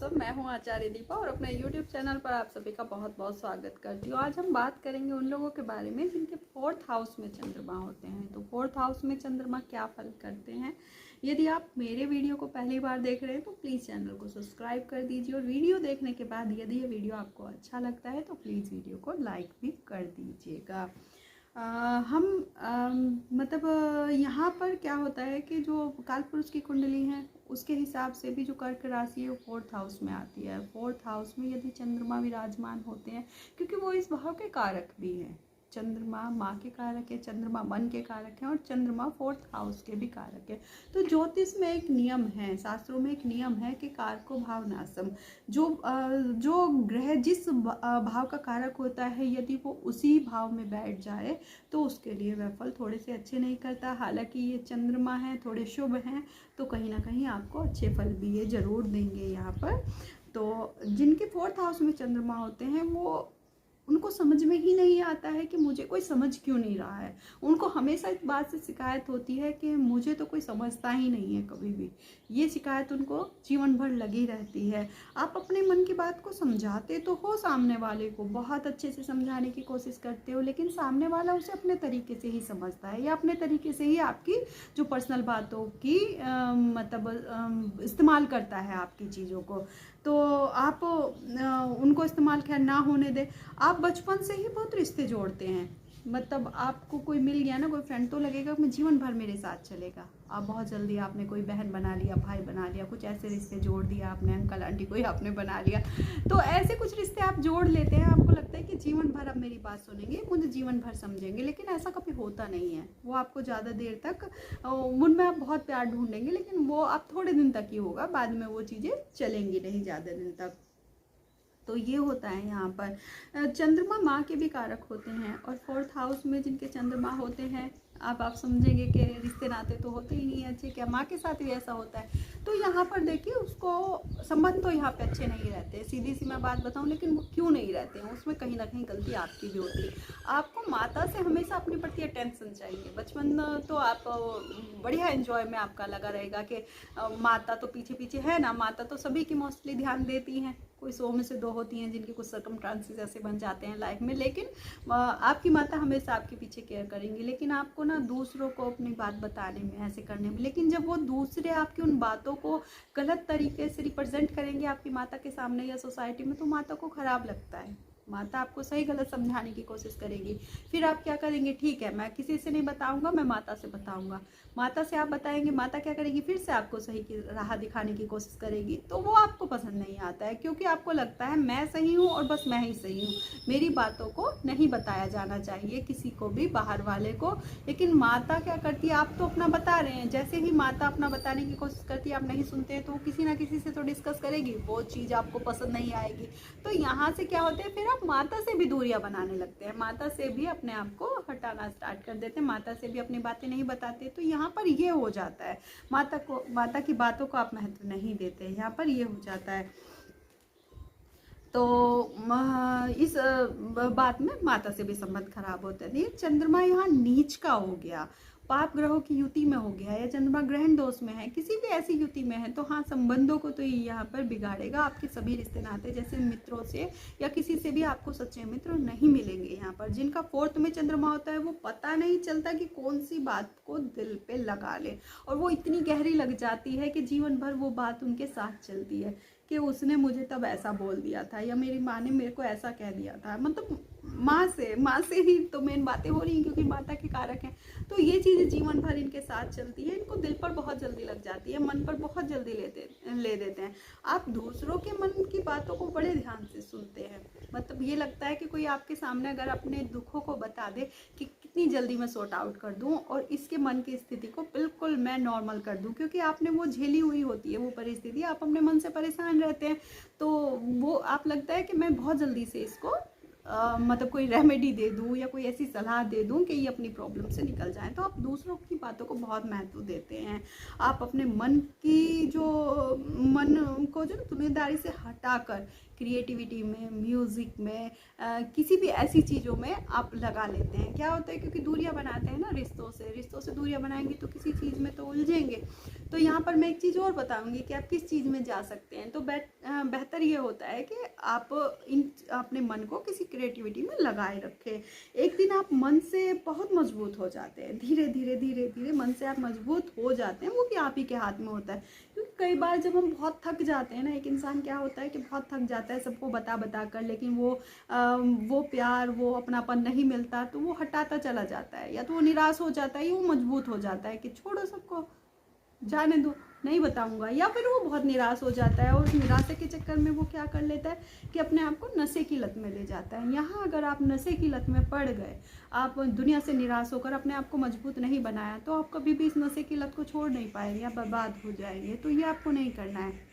सब। मैं हूं आचार्य दीपा और अपने YouTube चैनल पर आप सभी का बहुत बहुत स्वागत करती हूँ। आज हम बात करेंगे उन लोगों के बारे में जिनके 4th हाउस में चंद्रमा होते हैं। तो 4th हाउस में चंद्रमा क्या फल करते हैं। यदि आप मेरे वीडियो को पहली बार देख रहे हैं तो प्लीज़ चैनल को सब्सक्राइब कर दीजिए, और वीडियो देखने के बाद यदि ये वीडियो आपको अच्छा लगता है तो प्लीज़ वीडियो को लाइक भी कर दीजिएगा। यहाँ पर क्या होता है कि जो कालपुरुष की कुंडली है उसके हिसाब से भी जो कर्क राशि है वो 4th हाउस में आती है। 4th हाउस में यदि चंद्रमा विराजमान होते हैं, क्योंकि वो इस भाव के कारक भी हैं। चंद्रमा माँ के कारक है, चंद्रमा मन के कारक है, और चंद्रमा 4th हाउस के भी कारक है। तो ज्योतिष में एक नियम है, शास्त्रों में एक नियम है कि कारको भाव नासम। जो ग्रह जिस भाव का कारक होता है यदि वो उसी भाव में बैठ जाए तो उसके लिए वह फल थोड़े से अच्छे नहीं करता। हालांकि ये चंद्रमा है, थोड़े शुभ हैं, तो कहीं ना कहीं आपको अच्छे फल भी ये जरूर देंगे यहाँ पर। तो जिनके 4th हाउस में चंद्रमा होते हैं वो उनको समझ में ही नहीं आता है कि मुझे कोई समझ क्यों नहीं रहा है। उनको हमेशा इस बात से शिकायत होती है कि मुझे तो कोई समझता ही नहीं है कभी भी। ये शिकायत उनको जीवन भर लगी रहती है। आप अपने मन की बात को समझाते तो हो, सामने वाले को बहुत अच्छे से समझाने की कोशिश करते हो, लेकिन सामने वाला उसे अपने तरीके से ही समझता है या अपने तरीके से ही आपकी जो पर्सनल बातों की इस्तेमाल करता है आपकी चीज़ों को। तो आप उनको इस्तेमाल खैर ना होने दें। आप बचपन से ही बहुत रिश्ते जोड़ते हैं, मतलब आपको कोई मिल गया ना, कोई फ्रेंड, तो लगेगा मैं जीवन भर मेरे साथ चलेगा। आप बहुत जल्दी आपने कोई बहन बना लिया, भाई बना लिया, कुछ ऐसे रिश्ते जोड़ दिया आपने, अंकल आंटी कोई आपने बना लिया। तो ऐसे कुछ रिश्ते आप जोड़ लेते हैं, आपको लगता है कि जीवन भर अब मेरी बात सुनेंगे, मुझे जीवन भर समझेंगे, लेकिन ऐसा कभी होता नहीं है। वो आपको ज़्यादा देर तक उनमें आप बहुत प्यार ढूंढेंगे, लेकिन वो आप थोड़े दिन तक ही होगा, बाद में वो चीज़ें चलेंगी नहीं ज़्यादा दिन तक। तो ये होता है यहाँ पर। चंद्रमा माँ के भी कारक होते हैं, और 4th हाउस में जिनके चंद्रमा होते हैं आप समझेंगे कि रिश्ते नाते तो होते ही नहीं अच्छे, क्या माँ के साथ भी ऐसा होता है। तो यहाँ पर देखिए उसको संबंध तो यहाँ पे अच्छे नहीं रहते, सीधी सी मैं बात बताऊँ, लेकिन वो क्यों नहीं रहते हैं उसमें कहीं ना कहीं गलती आपकी भी होती है। आपको माता से हमेशा अपने प्रति अटेंशन चाहिए। बचपन तो आप बढ़िया एंजॉय में आपका लगा रहेगा कि माता तो पीछे पीछे है ना, माता तो सभी की मोस्टली ध्यान देती हैं, कोई 100 में से 2 होती हैं जिनके कुछ सर्कमस्टांसेस ऐसे बन जाते हैं लाइफ में, लेकिन आपकी माता हमेशा आपके पीछे केयर करेंगी। लेकिन आपको ना दूसरों को अपनी बात बताने में, ऐसे करने में, लेकिन जब वो दूसरे आपकी उन बातों को गलत तरीके से रिप्रेजेंट करेंगे आपकी माता के सामने या सोसाइटी में, तो माता को खराब लगता है। माता आपको सही गलत समझाने की कोशिश करेगी, फिर आप क्या करेंगे, ठीक है मैं किसी से नहीं बताऊंगा, मैं माता से बताऊंगा। माता से आप बताएंगे, माता क्या करेगी, फिर से आपको सही की राह दिखाने की कोशिश करेगी। तो वो आपको पसंद नहीं आता है, क्योंकि आपको लगता है मैं सही हूँ और बस मैं ही सही हूँ, मेरी बातों को नहीं बताया जाना चाहिए किसी को भी, बाहर वाले को। लेकिन माता क्या करती है, आप तो अपना बता रहे हैं, जैसे ही माता अपना बताने की कोशिश करती है आप नहीं सुनते हैं, तो किसी ना किसी से तो डिस्कस करेगी, वो चीज़ आपको पसंद नहीं आएगी। तो यहाँ से क्या होता है, फिर आप माता से भी दूरियां बनाने लगते हैं, माता से भी अपने आप को हटाना स्टार्ट कर देते हैं, माता से भी अपनी बातें नहीं बताते। तो यहाँ पर ये हो जाता है, माता की बातों को आप महत्व नहीं देते, यहाँ पर ये हो जाता है। तो इस बात में माता से भी संबंध खराब होता है। चंद्रमा यहाँ नीच का हो गया, पाप ग्रहों की युति में हो गया, या चंद्रमा ग्रहण दोष में है, किसी भी ऐसी युति में है, तो हाँ संबंधों को तो यहाँ पर बिगाड़ेगा। आपके सभी रिश्ते नाते, जैसे मित्रों से या किसी से भी आपको सच्चे मित्र नहीं मिलेंगे। यहाँ पर जिनका 4th में चंद्रमा होता है वो पता नहीं चलता कि कौन सी बात को दिल पे लगा ले, और वो इतनी गहरी लग जाती है कि जीवन भर वो बात उनके साथ चलती है कि उसने मुझे तब ऐसा बोल दिया था, या मेरी माँ ने मेरे को ऐसा कह दिया था। मतलब माँ से ही तो मेन बातें हो रही हैं, क्योंकि माता के कारक हैं। तो ये चीज़ें जीवन भर इनके साथ चलती है, इनको दिल पर बहुत जल्दी लग जाती है, मन पर बहुत जल्दी ले देते हैं। आप दूसरों के मन की बातों को बड़े ध्यान से सुनते हैं, मतलब ये लगता है कि कोई आपके सामने अगर अपने दुखों को बता दे कि कितनी जल्दी मैं सॉर्ट आउट कर दूं और इसके मन की स्थिति को बिल्कुल मैं नॉर्मल कर दूं, क्योंकि आपने वो झेली हुई होती है वो परिस्थिति, आप अपने मन से परेशान रहते हैं। तो वो आप लगता है कि मैं बहुत जल्दी से इसको मतलब कोई रेमेडी दे दूं या कोई ऐसी सलाह दे दूं कि ये अपनी प्रॉब्लम से निकल जाए। तो आप दूसरों की बातों को बहुत महत्व देते हैं। आप अपने मन को जो दुनियादारी से हटाकर क्रिएटिविटी में, म्यूज़िक में, किसी भी ऐसी चीज़ों में आप लगा लेते हैं। क्या होता है, क्योंकि दूरियां बनाते हैं ना रिश्तों से दूरियां बनाएंगे तो किसी चीज़ में तो उलझेंगे। तो यहाँ पर मैं एक चीज़ और बताऊंगी कि आप किस चीज़ में जा सकते हैं। तो बेहतर ये होता है कि आप अपने मन को किसी क्रिएटिविटी में लगाए रखें। एक दिन आप मन से बहुत मजबूत हो जाते हैं, धीरे धीरे धीरे धीरे मन से आप मजबूत हो जाते हैं। वो भी आप ही के हाथ में होता है, क्योंकि कई बार जब हम बहुत थक जाते हैं ना, एक इंसान क्या होता है कि बहुत थक जाता है सबको बता बता कर, लेकिन वो प्यार, वो अपनापन नहीं मिलता तो वो हटाता चला जाता है, या तो वो निराश हो जाता है या वो मजबूत हो जाता है कि छोड़ो सबको, जाने दो, नहीं बताऊंगा, या फिर वो बहुत निराश हो जाता है और उस निराशा के चक्कर में वो क्या कर लेता है कि अपने आप को नशे की लत में ले जाता है। यहाँ अगर आप नशे की लत में पड़ गए, आप दुनिया से निराश होकर अपने आप को मजबूत नहीं बनाया, तो आप कभी भी इस नशे की लत को छोड़ नहीं पाएंगे, आप बर्बाद हो जाएंगे। तो ये आपको नहीं करना है।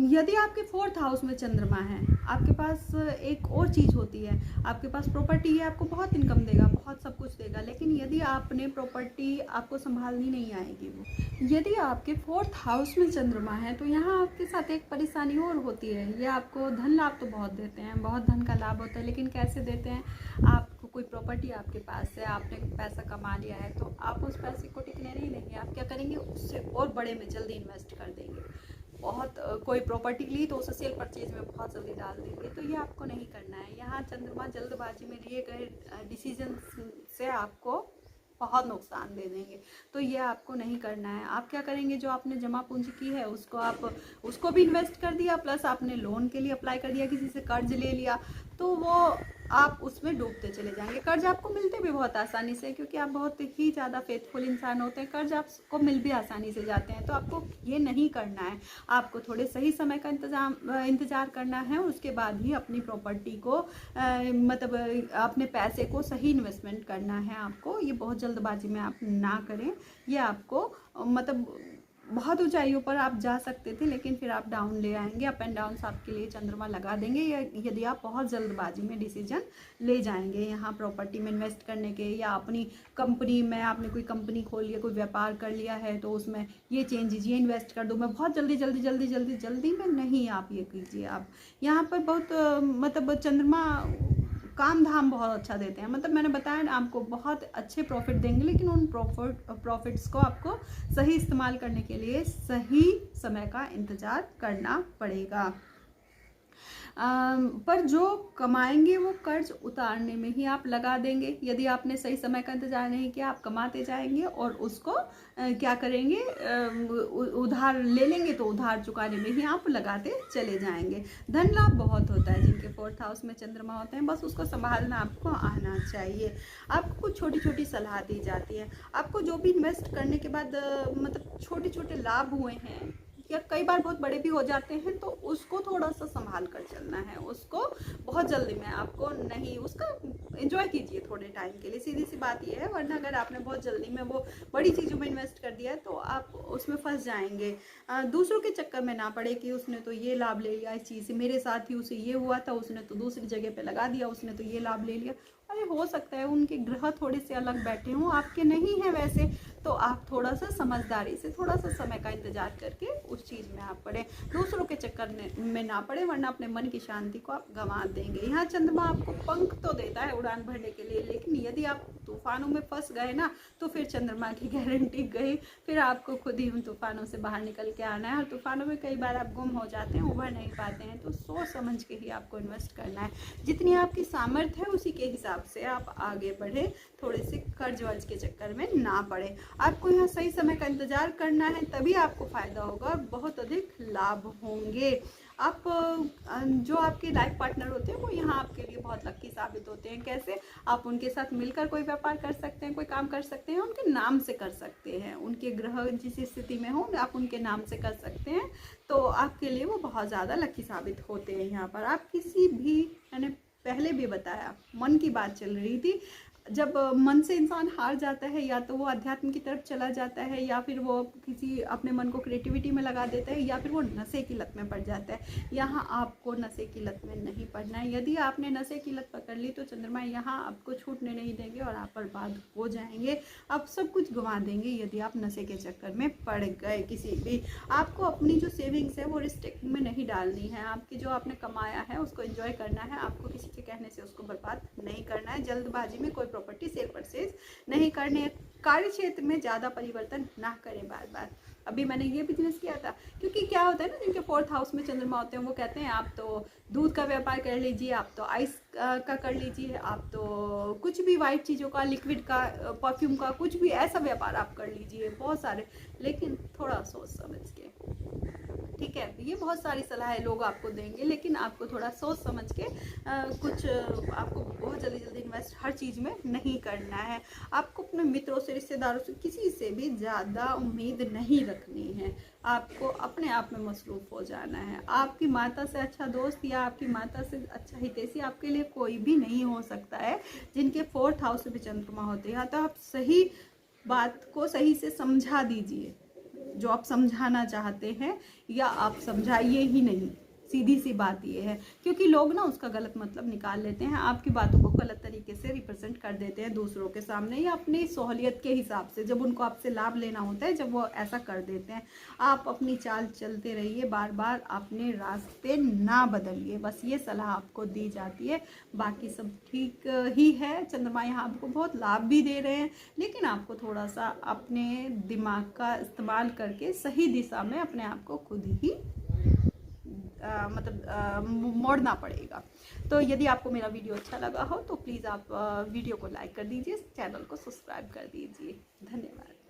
यदि आपके 4th हाउस में चंद्रमा है, आपके पास एक और चीज़ होती है, आपके पास प्रॉपर्टी है, आपको बहुत इनकम देगा, बहुत सब कुछ देगा, लेकिन यदि आपने प्रॉपर्टी आपको संभालनी नहीं आएगी। वो यदि आपके 4th हाउस में चंद्रमा है तो यहाँ आपके साथ एक परेशानी और होती है। ये आपको धन लाभ तो बहुत देते हैं, बहुत धन का लाभ होता है, लेकिन कैसे देते हैं, आपको कोई प्रॉपर्टी आपके पास है, आपने पैसा कमा लिया है, तो आप उस पैसे को टिकने नहीं देंगे। आप क्या करेंगे, उससे और बड़े में जल्दी इन्वेस्ट कर देंगे। बहुत कोई प्रॉपर्टी ली तो उसे सेल परचेज में बहुत जल्दी डाल देंगे। तो ये आपको नहीं करना है। यहाँ चंद्रमा जल्दबाजी में लिए गए डिसीजन से आपको बहुत नुकसान दे देंगे, तो ये आपको नहीं करना है। आप क्या करेंगे, जो आपने जमा पूंजी की है उसको भी इन्वेस्ट कर दिया, प्लस आपने लोन के लिए अप्लाई कर दिया, किसी से कर्ज ले लिया, तो वो आप उसमें डूबते चले जाएंगे। कर्ज आपको मिलते भी बहुत आसानी से, क्योंकि आप बहुत ही ज़्यादा फेथफुल इंसान होते हैं, कर्ज आपको मिल भी आसानी से जाते हैं। तो आपको ये नहीं करना है, आपको थोड़े सही समय का इंतज़ार करना है, उसके बाद ही अपनी प्रॉपर्टी को मतलब अपने पैसे को सही इन्वेस्टमेंट करना है आपको। ये बहुत जल्दबाजी में आप ना करें। ये आपको मतलब बहुत ऊंचाइयों पर आप जा सकते थे, लेकिन फिर आप डाउन ले आएंगे। अप एंड डाउन आपके लिए चंद्रमा लगा देंगे, या यदि आप बहुत जल्दबाजी में डिसीजन ले जाएंगे यहाँ प्रॉपर्टी में इन्वेस्ट करने के, या अपनी कंपनी में, आपने कोई कंपनी खोल लिया, कोई व्यापार कर लिया है, तो उसमें ये चेंजेस, ये इन्वेस्ट कर दूँ मैं, बहुत जल्दी में नहीं आप ये कीजिए। आप यहाँ पर बहुत मतलब चंद्रमा काम धाम बहुत अच्छा देते हैं। मतलब मैंने बताया ना, आपको बहुत अच्छे प्रॉफिट देंगे, लेकिन उन प्रॉफिट्स को आपको सही इस्तेमाल करने के लिए सही समय का इंतज़ार करना पड़ेगा। पर जो कमाएंगे वो कर्ज उतारने में ही आप लगा देंगे। यदि आपने सही समय का इंतजार नहीं किया, आप कमाते जाएंगे और उसको क्या करेंगे, उधार ले लेंगे, तो उधार चुकाने में ही आप लगाते चले जाएंगे। धन लाभ बहुत होता है जिनके 4th हाउस में चंद्रमा होते हैं, बस उसको संभालना आपको आना चाहिए। आपको कुछ छोटी छोटी सलाह दी जाती है। आपको जो भी इन्वेस्ट करने के बाद मतलब छोटे छोटे लाभ हुए हैं, या कई बार बहुत बड़े भी हो जाते हैं, तो उसको थोड़ा सा संभाल कर चलना है। उसको बहुत जल्दी में आपको नहीं, उसका एंजॉय कीजिए थोड़े टाइम के लिए, सीधी सी बात ये है। वरना अगर आपने बहुत जल्दी में वो बड़ी चीज़ों में इन्वेस्ट कर दिया है तो आप उसमें फंस जाएंगे। दूसरों के चक्कर में ना पड़े कि उसने तो ये लाभ ले लिया इस चीज़ से, मेरे साथ ही उसे ये हुआ था, उसने तो दूसरी जगह पे लगा दिया, उसने तो ये लाभ ले लिया। अरे हो सकता है उनके ग्रह थोड़े से अलग बैठे हों, आपके नहीं है वैसे, तो आप थोड़ा सा समझदारी से, थोड़ा सा समय का इंतजार करके उस चीज़ में आप पड़े, दूसरों के चक्कर में ना पड़े, वरना अपने मन की शांति को आप गंवा देंगे। यहाँ चंद्रमा आपको पंख तो देता है उड़ान भरने के लिए, लेकिन यदि आप तूफानों में फंस गए ना, तो फिर चंद्रमा की गारंटी गई। फिर आपको खुद ही उन तूफानों से बाहर निकल के आना है, और तूफानों में कई बार आप गुम हो जाते हैं, उभर नहीं पाते हैं। तो सोच समझ के ही आपको इन्वेस्ट करना है। जितनी आपकी सामर्थ्य है उसी के हिसाब से आप आगे बढ़े, थोड़े से कर्ज वर्ज के चक्कर में ना पड़े। आपको यहाँ सही समय का इंतजार करना है, तभी आपको फायदा होगा और बहुत अधिक लाभ होंगे। आप जो आपके लाइफ पार्टनर होते हैं वो यहाँ आपके लिए बहुत लकी साबित होते हैं। कैसे, आप उनके साथ मिलकर कोई व्यापार कर सकते हैं, कोई काम कर सकते हैं, उनके नाम से कर सकते हैं। उनके ग्रह जिस स्थिति में हो आप उनके नाम से कर सकते हैं, तो आपके लिए वो बहुत ज़्यादा लकी साबित होते हैं। यहाँ पर आप किसी भी, मैंने पहले भी बताया, मन की बात चल रही थी, जब मन से इंसान हार जाता है, या तो वो अध्यात्म की तरफ चला जाता है, या फिर वो किसी अपने मन को क्रिएटिविटी में लगा देता है, या फिर वो नशे की लत में पड़ जाता है। यहाँ आपको नशे की लत में नहीं पड़ना है। यदि आपने नशे की लत पकड़ ली तो चंद्रमा यहाँ आपको छूटने नहीं देंगे और आप बर्बाद हो जाएंगे। आप सब कुछ गंवा देंगे यदि आप नशे के चक्कर में पड़ गए किसी भी। आपको अपनी जो सेविंग्स है वो रिस्ट्रिक्ट में नहीं डालनी है। आपकी जो आपने कमाया है उसको एंजॉय करना है। आपको किसी के कहने से उसको बर्बाद नहीं करना है। जल्दबाजी में कोई प्रॉपर्टी सेल परचेज नहीं करने। कार्य क्षेत्र में ज़्यादा परिवर्तन ना करें बार बार। अभी मैंने ये बिजनेस किया था, क्योंकि क्या होता है ना, जिनके 4th हाउस में चंद्रमा होते हैं वो कहते हैं आप तो दूध का व्यापार कर लीजिए, आप तो आइस का कर लीजिए, आप तो कुछ भी वाइट चीज़ों का, लिक्विड का, परफ्यूम का, कुछ भी ऐसा व्यापार आप कर लीजिए, बहुत सारे, लेकिन थोड़ा सोच समझ के। ठीक है, ये बहुत सारी सलाहें लोग आपको देंगे, लेकिन आपको थोड़ा सोच समझ के कुछ आपको बहुत जल्दी इन्वेस्ट हर चीज़ में नहीं करना है। आपको अपने मित्रों से, रिश्तेदारों से, किसी से भी ज़्यादा उम्मीद नहीं रखनी है। आपको अपने आप में मसरूफ़ हो जाना है। आपकी माता से अच्छा दोस्त या आपकी माता से अच्छा हितैषी आपके लिए कोई भी नहीं हो सकता है, जिनके 4th हाउस में चंद्रमा होते हैं। तो आप सही बात को सही से समझा दीजिए जो आप समझाना चाहते हैं, या आप समझाइए ही नहीं। सीधी सी बात ये है, क्योंकि लोग ना उसका गलत मतलब निकाल लेते हैं, आपकी बातों को गलत तरीके से रिप्रेजेंट कर देते हैं दूसरों के सामने, या अपनी सहूलियत के हिसाब से, जब उनको आपसे लाभ लेना होता है, जब वो ऐसा कर देते हैं। आप अपनी चाल चलते रहिए, बार बार अपने रास्ते ना बदलिए, बस ये सलाह आपको दी जाती है। बाकी सब ठीक ही है। चंद्रमा यहाँ आपको बहुत लाभ भी दे रहे हैं, लेकिन आपको थोड़ा सा अपने दिमाग का इस्तेमाल करके सही दिशा में अपने आप को खुद ही मोड़ना पड़ेगा। तो यदि आपको मेरा वीडियो अच्छा लगा हो तो प्लीज़ आप वीडियो को लाइक कर दीजिए, चैनल को सब्सक्राइब कर दीजिए। धन्यवाद।